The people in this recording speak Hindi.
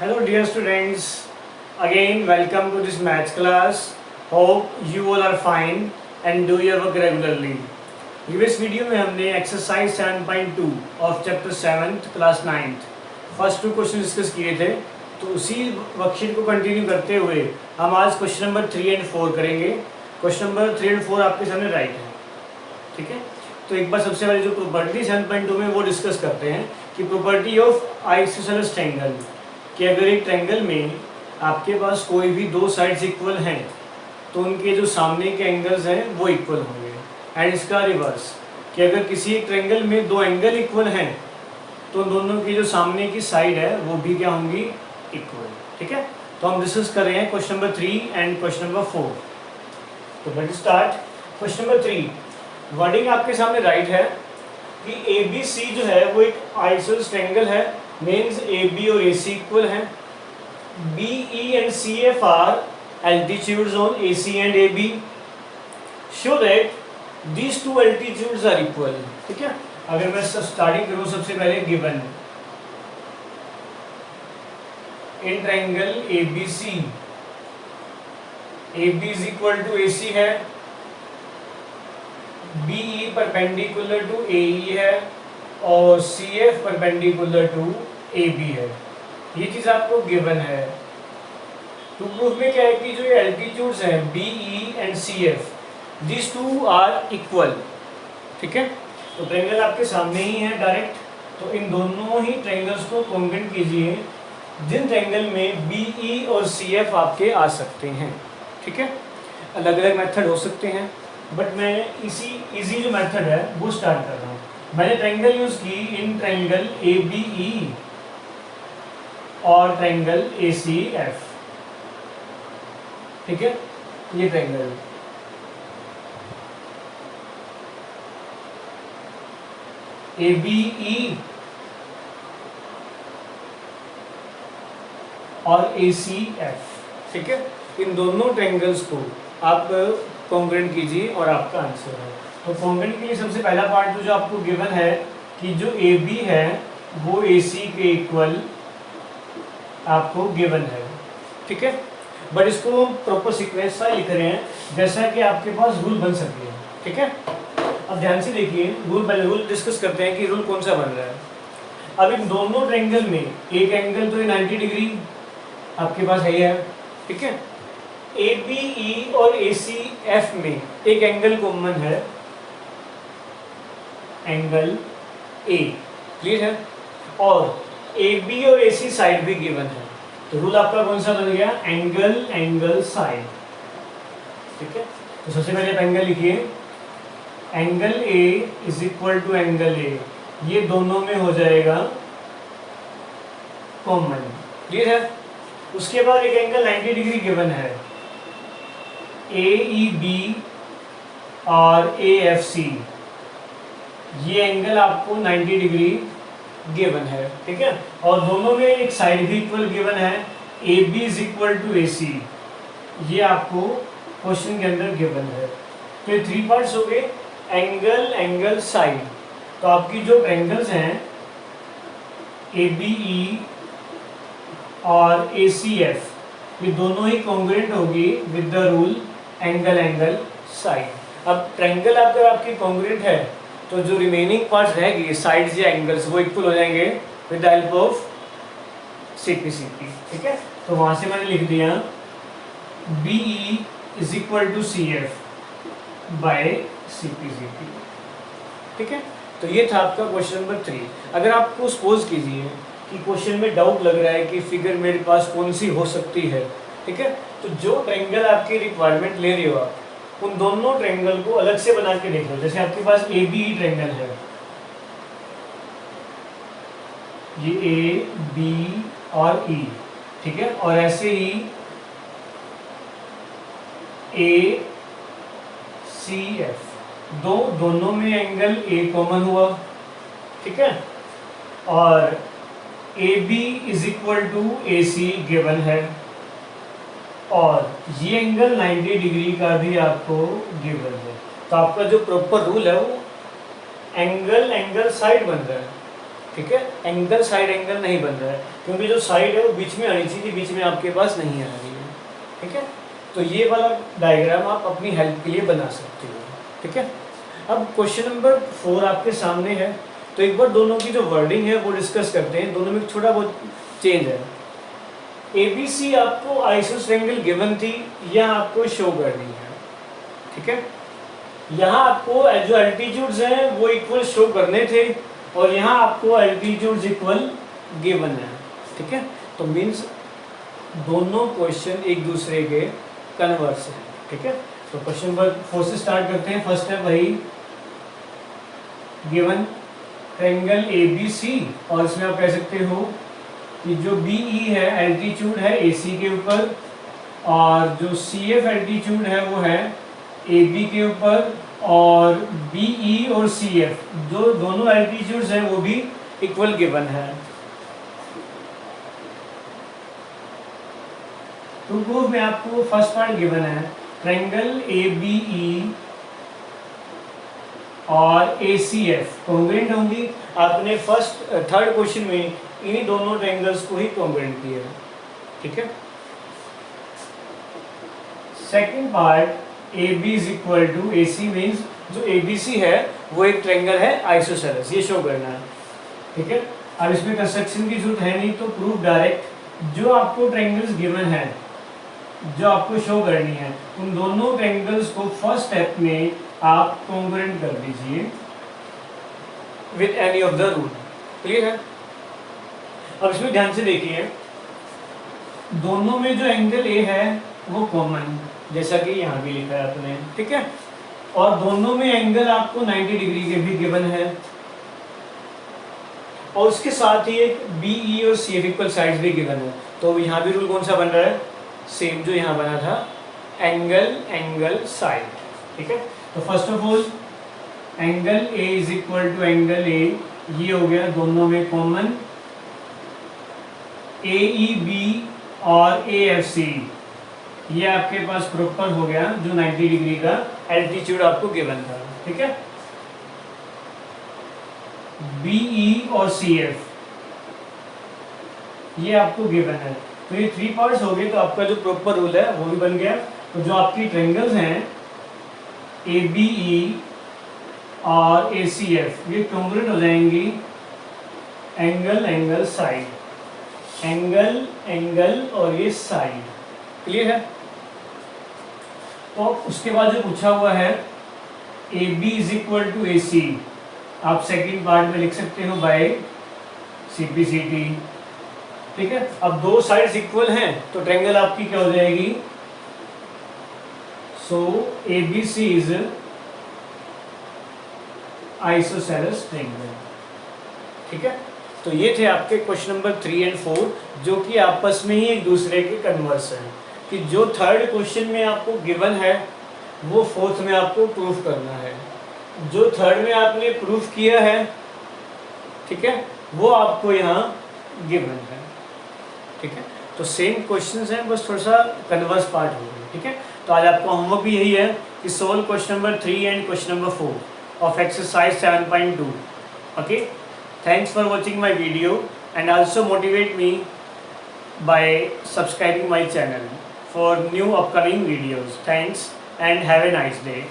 Hello dear students, again welcome to this maths class. Hope you all are fine and do your work regularly. Previous video में हमने exercise 7.2 of chapter 7th class 9th first 2 question discuss किए थे, तो उसी वर्कशीट को कंटिन्यू करते हुए हम आज क्वेश्चन नंबर 3 and 4 करेंगे. क्वेश्चन नंबर 3 and 4 आपके सामने राइट है, ठीक है. तो एक बार सबसे पहले जो प्रॉपर्टी 7.2 में वो डिस्कस करते हैं कि प्रॉपर्टी ऑफ आइसोसेलेस ट्रायंगल, कि अगर एक ट्रायंगल में आपके पास कोई भी दो साइड्स इक्वल हैं तो उनके जो सामने के एंगल्स हैं वो इक्वल होंगे. एंड इसका रिवर्स, कि अगर किसी एक ट्रायंगल में दो एंगल इक्वल हैं तो दोनों की जो सामने की साइड है वो भी क्या होंगी, इक्वल. ठीक है. तो हम डिस्कस कर रहे हैं question number 3 and question number 4. तो let's start. Question number 3, wording आपके सामने राइट है कि ABC जो है वो एक आइसोसेलेस ट्रायंगल है, मीन्स AB और AC इक्वल हैं. BE and CF are altitudes on AC and AB. Show that these two altitudes are equal. ठीक है. अगर मैं स्टार्टिंग करूँ सबसे पहले given in triangle ABC, AB is equal to AC है, BE परपेंडिकुलर टू AE है और CF परपेंडिकुलर टू AB है. ये चीज आपको गिवन है. टू प्रूफ में क्या है कि जो ये एल्टीट्यूड्स हैं BE and CF, this two are equal. ठीक है. तो ट्रायंगल आपके सामने ही है डायरेक्ट, तो इन दोनों ही ट्रायंगल्स को कॉन्ग्रुएंट कीजिए जिन ट्रायंगल में BE और CF आपके आ सकते हैं. ठीक है. अलग अलग मेथड हो सकते हैं, बट मैं इजी जो मेथड है वो स्टार्ट कर रहा हूँ. मैंने ट्रायंगल यूज की इन ट्रायंगल ABE और ट्रायंगल ACF. ठीक है. ये ट्रायंगल ABE और ACF. ठीक है. इन दोनों ट्रायंगल्स को आप कॉन्ग्रुएंट कीजिए और आपका आंसर है. तो कॉन्ग्रुएंट के लिए सबसे पहला पार्ट जो आपको गिवन है कि जो AB है वो AC के इक्वल आपको गिवन है. ठीक है. बट इसको प्रॉपर सीक्वेंस सा लिख रहे हैं जैसा कि आपके पास रूल बन सके. ठीक है. अब ध्यान से देखिए, रूल डिस्कस करते हैं कि रूल कौन सा बन रहा है. अब इन दोनों ट्रायंगल में एक एंगल तो 90 डिग्री आपके पास है. ठीक है. ABE और ACF में एक एंगल कॉमन है, एंगल A. क्लियर है. और AB और AC साइड भी गिवन है. तो रूल आपका कौन सा बन गया, एंगल साइड. ठीक है. तो सबसे पहले आप एंगल लिखिए, angle A is equal to angle A. ये दोनों में हो जाएगा कॉमन. क्लियर है. उसके बाद एक एंगल 90 डिग्री गिवन है, AEB और AFC. ये एंगल आपको 90 डिग्री गिवन है. ठीक है. और दोनों में एक साइड भी इक्वल गिवन है, AB is equal to AC. ये आपको क्वेश्चन के अंदर गिवन है. तो ये 3 पार्ट्स हो गए, एंगल साइड. तो आपकी जो ट्रायंगल्स हैं ABE और ACF, ये दोनों ही कॉन्ग्रुएंट होगी with the rule angle side. अब ट्रायंगल अगर आपकी कॉन्ग्रुएंट है तो जो रिमेनिंग पार्ट्स रहेगी साइड्स या एंगल्स वो इक्वल हो जाएंगे with the help of CP. ठीक है. तो वहां से मैंने लिख दिया BE is equal to CF by CP. ठीक है. तो ये था आपका क्वेश्चन नंबर 3. अगर आपको सपोज कीजिए कि क्वेश्चन में डाउट लग रहा है कि फिगर मेरे पास कौन सी हो सकती है, ठीक है, तो जो ट्रायंगल आपकी रिक्वायरमेंट ले रहे हो आप उन दोनों ट्रायंगल को अलग से बना के देख लो. जैसे आपके पास ABE ट्रायंगल है, ये A, B और E. ठीक है. और ऐसे ही ACF, दोनों में एंगल A कॉमन हुआ. ठीक है. और AB is equal to AC given है और ये एंगल 90 डिग्री का भी आपको गिवन है. तो आपका जो प्रॉपर रूल है वो एंगल साइड बन रहा है. ठीक है, एंगल साइड एंगल नहीं बन रहा है क्योंकि जो साइड है वो बीच में आनी चाहिए, बीच में आपके पास नहीं आ रही है। ठीक है, तो ये वाला डायग्राम आप अपनी हेल्प के लिए बना सकते हो। ठीक है, अब क्वेश्चन नंबर 4 आपके सामने है, तो एक बार दोनों की जो वर्डिंग है वो डिस्कस करते हैं। दोनों में थोड़ा बहुत चेंज है। ABC आपको आइसोस ट्रायंगल गिवन थी, यह आपको शो करनी है। ठीक है, यहाँ आपको जो एल्टीट्यूड्स हैं वो इक्वल शो करने थे और यहाँ आपको एल्टीट्यूड्स इक्वल गिवन है। ठीक है, तो मीन्स दोनों क्वेश्चन एक दूसरे के कन्वर्स हैं। ठीक है, तो क्वेश्चन नंबर 4 से स्टार्ट करते हैं। फर्स्ट है वही गिवन ट्रायंगल ABC और इसमें आप कह सकते हो कि जो BE है एल्टीट्यूड है AC के ऊपर और जो CF एल्टीट्यूड है वो है AB के ऊपर और BE और CF जो दोनों एल्टीट्यूड्स हैं वो भी इक्वल गिवन है। तो वो में आपको फर्स्ट पार्ट गिवन है ट्रायंगल ABE और ACF कॉन्ग्रुएंट होंगी। आपने थर्ड क्वेश्चन में इन्हीं दोनों ट्रायंगल्स को ही कॉन्ग्रुएंट किया है। ठीक है, second part AB is equal to AC means जो ABC है वो एक ट्रायंगल है आइसोसेलेस, ये शो करना है। ठीक है, अब इसमें कंस्ट्रक्शन की जरूरत है नहीं, तो प्रूफ डायरेक्ट जो आपको ट्रायंगल्स गिवन है जो आपको शो करनी है उन दोनों ट्रायंगल्स को फर्स्ट स्टेप में आप कॉन्ग्रुएंट कर दीजिए with any of the rule. Clear है? अब इसमें ध्यान से देखिए, दोनों में जो एंगल A है वो कॉमन, जैसा कि यहाँ भी लिखा है आपने। ठीक है, और दोनों में एंगल आपको 90 डिग्री के भी गिवन है और उसके साथ ही एक BE और CF इक्वल साइड्स भी गिवन है। तो यहाँ भी रूल कौन सा बन रहा है? सेम जो यहाँ बना था, एंगल एंगल साइड। ठीक है, तो first of all angle A is equal to angle A, ये हो गया दोनों में कॉमन। AEB और AFC ये आपके पास प्रॉपर हो गया जो 90 डिग्री का एल्टीट्यूड आपको गिवन था। ठीक है, BE और CF ये आपको गिवन है। तो ये 3 पार्ट्स हो गए, तो आपका जो प्रॉपर रूल है वो भी बन गया। तो जो आपकी ट्रायंगल्स हैं ABE और ACF ये कॉन्ग्रुएंट हो जाएंगी angle angle side, angle angle और ये साइड। क्लियर है? तो उसके बाद जो पूछा हुआ है AB is equal to AC, आप सेकंड पार्ट में लिख सकते हो बाय CPCT। ठीक है, अब दो साइड्स इक्वल हैं तो ट्रायंगल आपकी क्या हो जाएगी? सो ABC इज आइसोसेलेस ट्रायंगल। ठीक है, तो ये थे आपके क्वेश्चन नंबर 3 और 4 जो कि आपस में ही एक दूसरे के कन्वर्स हैं कि जो थर्ड क्वेश्चन में आपको गिवन है वो फोर्थ में आपको प्रूफ करना है, जो थर्ड में आपने प्रूफ किया है ठीक है वो आपको यहाँ गिवन है। ठीक है, तो सेम क्वेश्चंस हैं, बस थोड़ा सा कन्वर्स पार्ट हो गया। ठीक है, तो आज आपका होमवर्क भी यही है कि solve question number 3 and question number 4 of exercise 7.2। Okay, thanks for watching my video and also motivate me by subscribing my channel for new upcoming videos. Thanks and have a nice day.